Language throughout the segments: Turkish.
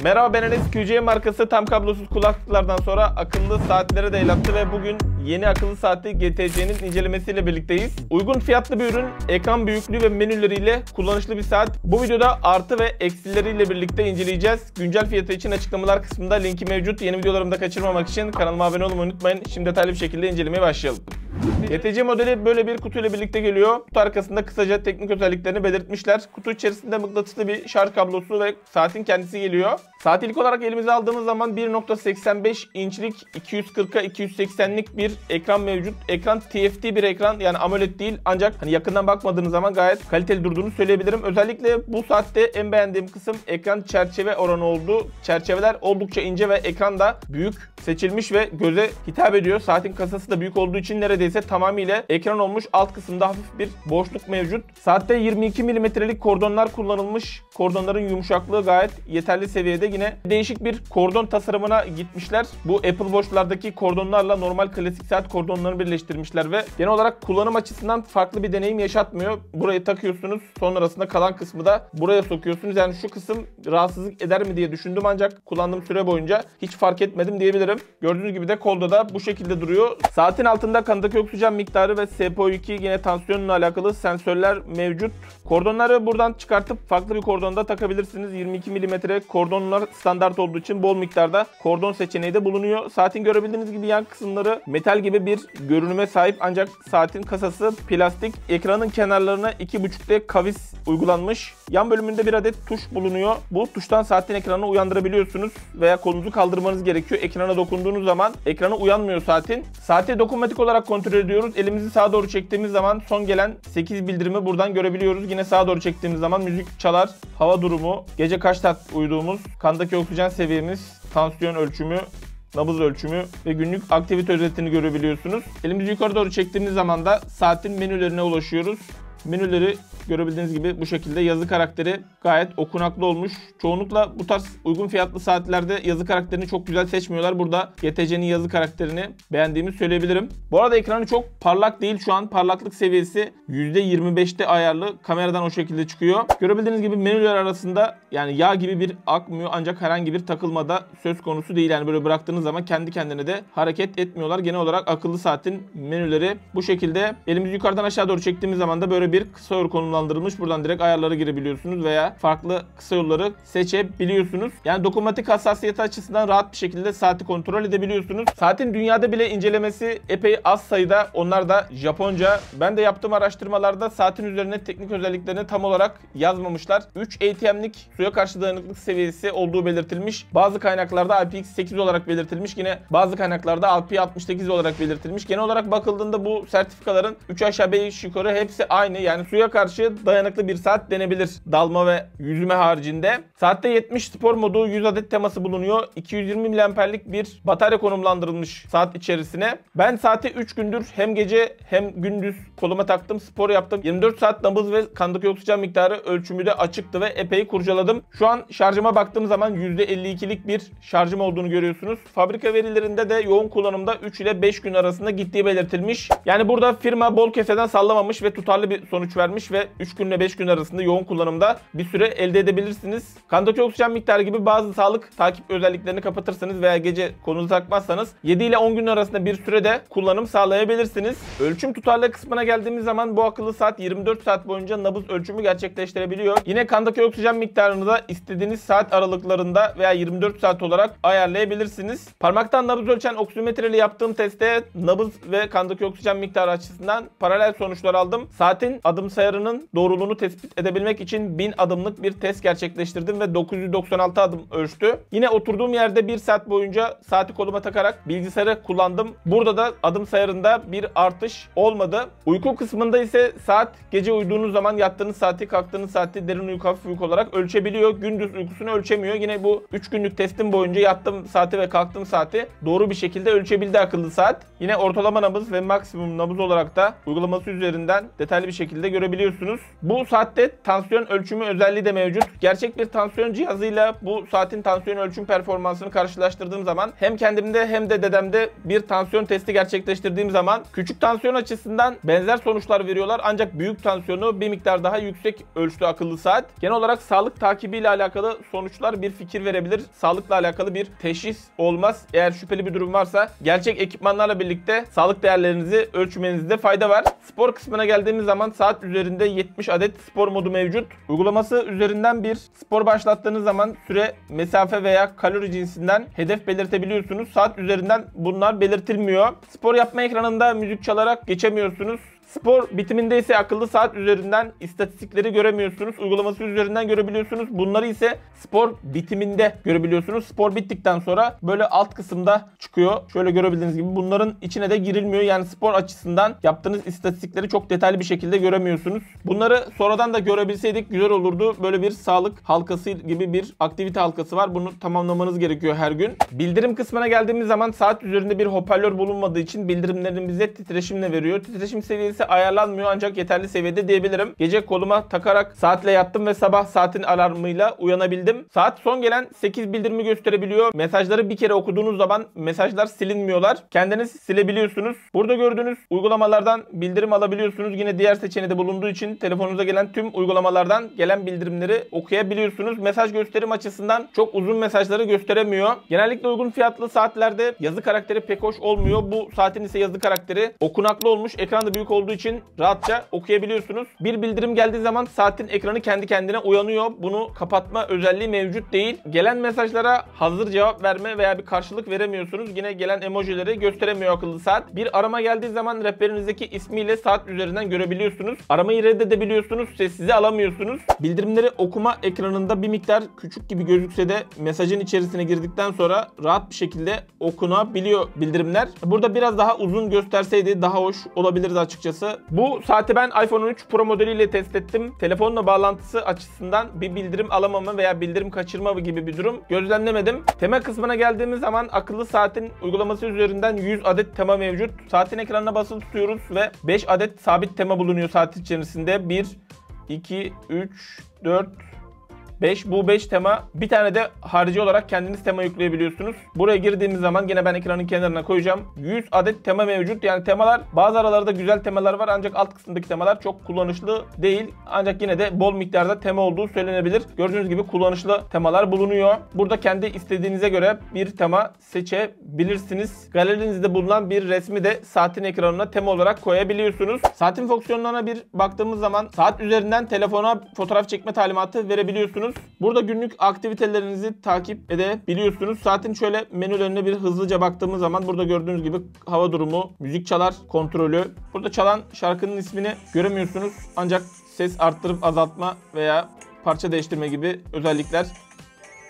Merhaba, ben Enes. QC markası tam kablosuz kulaklıklardan sonra akıllı saatlere de el attı ve bugün yeni akıllı saati GTC'nin incelemesiyle birlikteyiz. Uygun fiyatlı bir ürün, ekran büyüklüğü ve menüleriyle kullanışlı bir saat. Bu videoda artı ve eksileriyle birlikte inceleyeceğiz. Güncel fiyatı için açıklamalar kısmında linki mevcut. Yeni videolarımı da kaçırmamak için kanalıma abone olmayı unutmayın. Şimdi detaylı bir şekilde incelemeye başlayalım. GTC modeli böyle bir kutuyla birlikte geliyor. Kutu arkasında kısaca teknik özelliklerini belirtmişler. Kutu içerisinde mıknatıslı bir şarj kablosu ve saatin kendisi geliyor. Saat ilk olarak elimize aldığımız zaman 1.85 inçlik 240'a 280'lik bir ekran mevcut. Ekran TFT bir ekran, yani AMOLED değil, ancak hani yakından bakmadığınız zaman gayet kaliteli durduğunu söyleyebilirim. Özellikle bu saatte en beğendiğim kısım ekran çerçeve oranı oldu. Çerçeveler oldukça ince ve ekran da büyük seçilmiş ve göze hitap ediyor. Saatin kasası da büyük olduğu için neredeyse tamamıyla ekran olmuş. Alt kısımda hafif bir boşluk mevcut. Saatte 22 mm'lik kordonlar kullanılmış. Kordonların yumuşaklığı gayet yeterli seviyede. Yine değişik bir kordon tasarımına gitmişler. Bu Apple Watch'lardaki kordonlarla normal klasik saat kordonlarını birleştirmişler ve genel olarak kullanım açısından farklı bir deneyim yaşatmıyor. Burayı takıyorsunuz. Sonrasında kalan kısmı da buraya sokuyorsunuz. Yani şu kısım rahatsızlık eder mi diye düşündüm, ancak kullandığım süre boyunca hiç fark etmedim diyebilirim. Gördüğünüz gibi de kolda da bu şekilde duruyor. Saatin altında kandaki oksijen miktarı ve SPO2 yine tansiyonla alakalı sensörler mevcut. Kordonları buradan çıkartıp farklı bir kordonda takabilirsiniz. 22 mm kordonlar standart olduğu için bol miktarda kordon seçeneği de bulunuyor. Saatin görebildiğiniz gibi yan kısımları metal gibi bir görünüme sahip, ancak saatin kasası plastik. Ekranın kenarlarına 2.5D kavis uygulanmış. Yan bölümünde bir adet tuş bulunuyor. Bu tuştan saatin ekranını uyandırabiliyorsunuz veya kolunuzu kaldırmanız gerekiyor. Ekrana dokunduğunuz zaman ekranı uyanmıyor saatin. Saati dokunmatik olarak kontrol ediyoruz. Elimizi sağa doğru çektiğimiz zaman son gelen 8 bildirimi buradan görebiliyoruz. Yine sağa doğru çektiğimiz zaman müzik çalar, hava durumu, gece kaç saat uyuduğumuz, kandaki oksijen seviyemiz, tansiyon ölçümü, nabız ölçümü ve günlük aktivite özetini görebiliyorsunuz. Elimizi yukarı doğru çektiğimiz zaman da saatin menülerine ulaşıyoruz. Menüleri görebildiğiniz gibi bu şekilde, yazı karakteri gayet okunaklı olmuş. Çoğunlukla bu tarz uygun fiyatlı saatlerde yazı karakterini çok güzel seçmiyorlar. Burada GTC'nin yazı karakterini beğendiğimi söyleyebilirim. Bu arada ekranı çok parlak değil. Şu an parlaklık seviyesi %25'te ayarlı. Kameradan o şekilde çıkıyor. Görebildiğiniz gibi menüler arasında yani yağ gibi bir akmıyor, ancak herhangi bir takılma da söz konusu değil. Yani böyle bıraktığınız zaman kendi kendine de hareket etmiyorlar. Genel olarak akıllı saatin menüleri bu şekilde. Elimizi yukarıdan aşağı doğru çektiğimiz zaman da böyle bir kısa yol konumlandırılmış. Buradan direkt ayarlara girebiliyorsunuz veya farklı kısa yolları seçebiliyorsunuz. Yani dokunmatik hassasiyeti açısından rahat bir şekilde saati kontrol edebiliyorsunuz. Saatin dünyada bile incelemesi epey az sayıda. Onlar da Japonca. Ben de yaptığım araştırmalarda saatin üzerine teknik özelliklerini tam olarak yazmamışlar. 3 ATM'lik suya karşı dayanıklık seviyesi olduğu belirtilmiş. Bazı kaynaklarda IPX8 olarak belirtilmiş. Yine bazı kaynaklarda IP68 olarak belirtilmiş. Genel olarak bakıldığında bu sertifikaların 3 aşağı 5 yukarı hepsi aynı. Yani suya karşı dayanıklı bir saat denebilir. Dalma ve yüzme haricinde. Saatte 70 spor modu, 100 adet teması bulunuyor. 220 mAh'lik bir batarya konumlandırılmış saat içerisine. Ben saati 3 gündür hem gece hem gündüz koluma taktım, spor yaptım. 24 saat nabız ve kandaki oksijen miktarı ölçümü de açıktı ve epey kurcaladım. Şu an şarjıma baktığım zaman %52'lik bir şarjım olduğunu görüyorsunuz. Fabrika verilerinde de yoğun kullanımda 3 ile 5 gün arasında gittiği belirtilmiş. Yani burada firma bol keseden sallamamış ve tutarlı bir sonuç vermiş ve 3 gün ile 5 gün arasında yoğun kullanımda bir süre elde edebilirsiniz. Kandaki oksijen miktarı gibi bazı sağlık takip özelliklerini kapatırsanız veya gece kolunuzu takmazsanız 7 ile 10 gün arasında bir sürede kullanım sağlayabilirsiniz. Ölçüm tutarlı kısmına geldiğimiz zaman bu akıllı saat 24 saat boyunca nabız ölçümü gerçekleştirebiliyor. Yine kandaki oksijen miktarını da istediğiniz saat aralıklarında veya 24 saat olarak ayarlayabilirsiniz. Parmaktan nabız ölçen oksimetre ile yaptığım testte nabız ve kandaki oksijen miktarı açısından paralel sonuçlar aldım. Saatin adım sayarının doğruluğunu tespit edebilmek için 1000 adımlık bir test gerçekleştirdim ve 996 adım ölçtü. Yine oturduğum yerde 1 saat boyunca saati koluma takarak bilgisayarı kullandım. Burada da adım sayarında bir artış olmadı. Uyku kısmında ise saat gece uyuduğunuz zaman yattığınız saati, kalktığınız saati derin uyku, hafif uyku olarak ölçebiliyor. Gündüz uykusunu ölçemiyor. Yine bu 3 günlük testim boyunca yattığım saati ve kalktığım saati doğru bir şekilde ölçebildi akıllı saat. Yine ortalama nabız ve maksimum nabız olarak da uygulaması üzerinden detaylı bir şekilde şekilde görebiliyorsunuz. Bu saatte tansiyon ölçümü özelliği de mevcut. Gerçek bir tansiyon cihazıyla bu saatin tansiyon ölçüm performansını karşılaştırdığım zaman hem kendimde hem de dedemde bir tansiyon testi gerçekleştirdiğim zaman küçük tansiyon açısından benzer sonuçlar veriyorlar. Ancak büyük tansiyonu bir miktar daha yüksek ölçtü akıllı saat. Genel olarak sağlık takibiyle alakalı sonuçlar bir fikir verebilir. Sağlıkla alakalı bir teşhis olmaz. Eğer şüpheli bir durum varsa gerçek ekipmanlarla birlikte sağlık değerlerinizi ölçmenizde fayda var. Spor kısmına geldiğimiz zaman saat üzerinde 70 adet spor modu mevcut. Uygulaması üzerinden bir spor başlattığınız zaman süre, mesafe veya kalori cinsinden hedef belirtebiliyorsunuz. Saat üzerinden bunlar belirtilmiyor. Spor yapma ekranında müzik çalarak geçemiyorsunuz. Spor bitiminde ise akıllı saat üzerinden istatistikleri göremiyorsunuz. Uygulaması üzerinden görebiliyorsunuz. Bunları ise spor bitiminde görebiliyorsunuz. Spor bittikten sonra böyle alt kısımda çıkıyor. Şöyle görebildiğiniz gibi bunların içine de girilmiyor. Yani spor açısından yaptığınız istatistikleri çok detaylı bir şekilde göremiyorsunuz. Bunları sonradan da görebilseydik güzel olurdu. Böyle bir sağlık halkası gibi bir aktivite halkası var. Bunu tamamlamanız gerekiyor her gün. Bildirim kısmına geldiğimiz zaman saat üzerinde bir hoparlör bulunmadığı için bildirimlerini bize titreşimle veriyor. Titreşim seviyesi ayarlanmıyor ancak yeterli seviyede diyebilirim. Gece koluma takarak saatle yattım ve sabah saatin alarmıyla uyanabildim. Saat son gelen 8 bildirimi gösterebiliyor. Mesajları bir kere okuduğunuz zaman mesajlar silinmiyorlar. Kendiniz silebiliyorsunuz. Burada gördüğünüz uygulamalardan bildirim alabiliyorsunuz. Yine diğer seçeneği bulunduğu için telefonunuza gelen tüm uygulamalardan gelen bildirimleri okuyabiliyorsunuz. Mesaj gösterim açısından çok uzun mesajları gösteremiyor. Genellikle uygun fiyatlı saatlerde yazı karakteri pek hoş olmuyor. Bu saatin ise yazı karakteri okunaklı olmuş. Ekran da büyük olduğu için rahatça okuyabiliyorsunuz. Bir bildirim geldiği zaman saatin ekranı kendi kendine uyanıyor. Bunu kapatma özelliği mevcut değil. Gelen mesajlara hazır cevap verme veya bir karşılık veremiyorsunuz. Yine gelen emojileri gösteremiyor akıllı saat. Bir arama geldiği zaman rehberinizdeki ismiyle saat üzerinden görebiliyorsunuz. Aramayı reddedebiliyorsunuz. Sessize alamıyorsunuz. Bildirimleri okuma ekranında bir miktar küçük gibi gözükse de mesajın içerisine girdikten sonra rahat bir şekilde okunabiliyor bildirimler. Burada biraz daha uzun gösterseydi daha hoş olabilirdi açıkçası. Bu saati ben iPhone 13 Pro modeliyle test ettim. Telefonla bağlantısı açısından bir bildirim alamama veya bildirim kaçırma gibi bir durum gözlemlemedim. Tema kısmına geldiğimiz zaman akıllı saatin uygulaması üzerinden 100 adet tema mevcut. Saatin ekranına basılı tutuyoruz ve 5 adet sabit tema bulunuyor saat içerisinde. 1, 2, 3, 4, 5. Bu 5 tema. Bir tane de harici olarak kendiniz tema yükleyebiliyorsunuz. Buraya girdiğimiz zaman yine ben ekranın kenarına koyacağım. 100 adet tema mevcut. Yani temalar bazı aralarda güzel temalar var ancak alt kısımdaki temalar çok kullanışlı değil. Ancak yine de bol miktarda tema olduğu söylenebilir. Gördüğünüz gibi kullanışlı temalar bulunuyor. Burada kendi istediğinize göre bir tema seçebilirsiniz. Galerinizde bulunan bir resmi de saatin ekranına tema olarak koyabiliyorsunuz. Saatin fonksiyonlarına bir baktığımız zaman saat üzerinden telefona fotoğraf çekme talimatı verebiliyorsunuz. Burada günlük aktivitelerinizi takip edebiliyorsunuz. Saatin şöyle menülerine bir hızlıca baktığımız zaman burada gördüğünüz gibi hava durumu, müzik çalar kontrolü. Burada çalan şarkının ismini göremiyorsunuz. Ancak ses arttırıp azaltma veya parça değiştirme gibi özellikler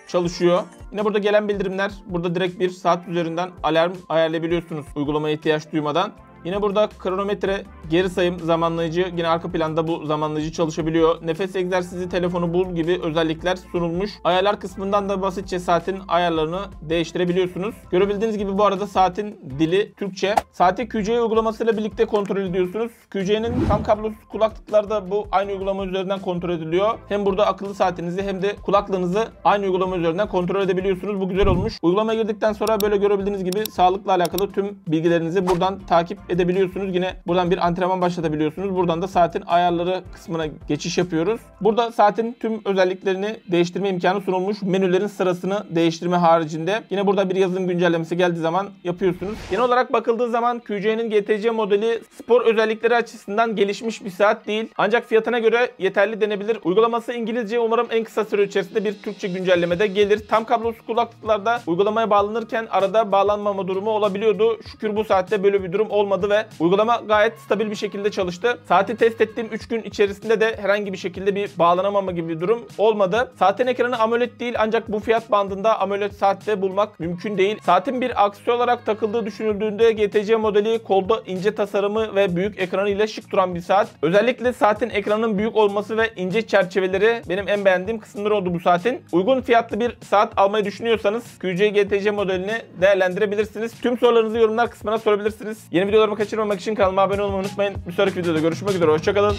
çalışıyor. Yine burada gelen bildirimler. Burada direkt bir saat üzerinden alarm ayarlayabiliyorsunuz uygulamaya ihtiyaç duymadan. Yine burada kronometre, geri sayım, zamanlayıcı, yine arka planda bu zamanlayıcı çalışabiliyor. Nefes egzersizi, telefonu bul gibi özellikler sunulmuş. Ayarlar kısmından da basitçe saatin ayarlarını değiştirebiliyorsunuz. Görebildiğiniz gibi bu arada saatin dili Türkçe. Saati QC uygulamasıyla birlikte kontrol ediyorsunuz. QC'nin tam kablosuz kulaklıklarda bu aynı uygulama üzerinden kontrol ediliyor. Hem burada akıllı saatinizi hem de kulaklığınızı aynı uygulama üzerinden kontrol edebiliyorsunuz. Bu güzel olmuş. Uygulamaya girdikten sonra böyle görebildiğiniz gibi sağlıkla alakalı tüm bilgilerinizi buradan takip edebiliyorsunuz. Yine buradan bir antrenman başlatabiliyorsunuz. Buradan da saatin ayarları kısmına geçiş yapıyoruz. Burada saatin tüm özelliklerini değiştirme imkanı sunulmuş. Menülerin sırasını değiştirme haricinde. Yine burada bir yazılım güncellemesi geldiği zaman yapıyorsunuz. Genel olarak bakıldığı zaman QC'nin GTC modeli spor özellikleri açısından gelişmiş bir saat değil. Ancak fiyatına göre yeterli denebilir. Uygulaması İngilizce, umarım en kısa süre içerisinde bir Türkçe güncellemede gelir. Tam kablosuz kulaklıklarda uygulamaya bağlanırken arada bağlanmama durumu olabiliyordu. Şükür bu saatte böyle bir durum olmadı ve uygulama gayet stabil bir şekilde çalıştı. Saati test ettiğim 3 gün içerisinde de herhangi bir şekilde bir bağlanamama gibi bir durum olmadı. Saatin ekranı AMOLED değil ancak bu fiyat bandında AMOLED saatte bulmak mümkün değil. Saatin bir aksi olarak takıldığı düşünüldüğünde GTC modeli kolda ince tasarımı ve büyük ekranı ile şık duran bir saat. Özellikle saatin ekranının büyük olması ve ince çerçeveleri benim en beğendiğim kısımları oldu bu saatin. Uygun fiyatlı bir saat almayı düşünüyorsanız QC GTC modelini değerlendirebilirsiniz. Tüm sorularınızı yorumlar kısmına sorabilirsiniz. Yeni videolarımı kaçırmamak için kanalıma abone olmayı unutmayın. Bir sonraki videoda görüşmek üzere. Hoşçakalın.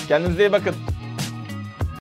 Kendinize iyi bakın.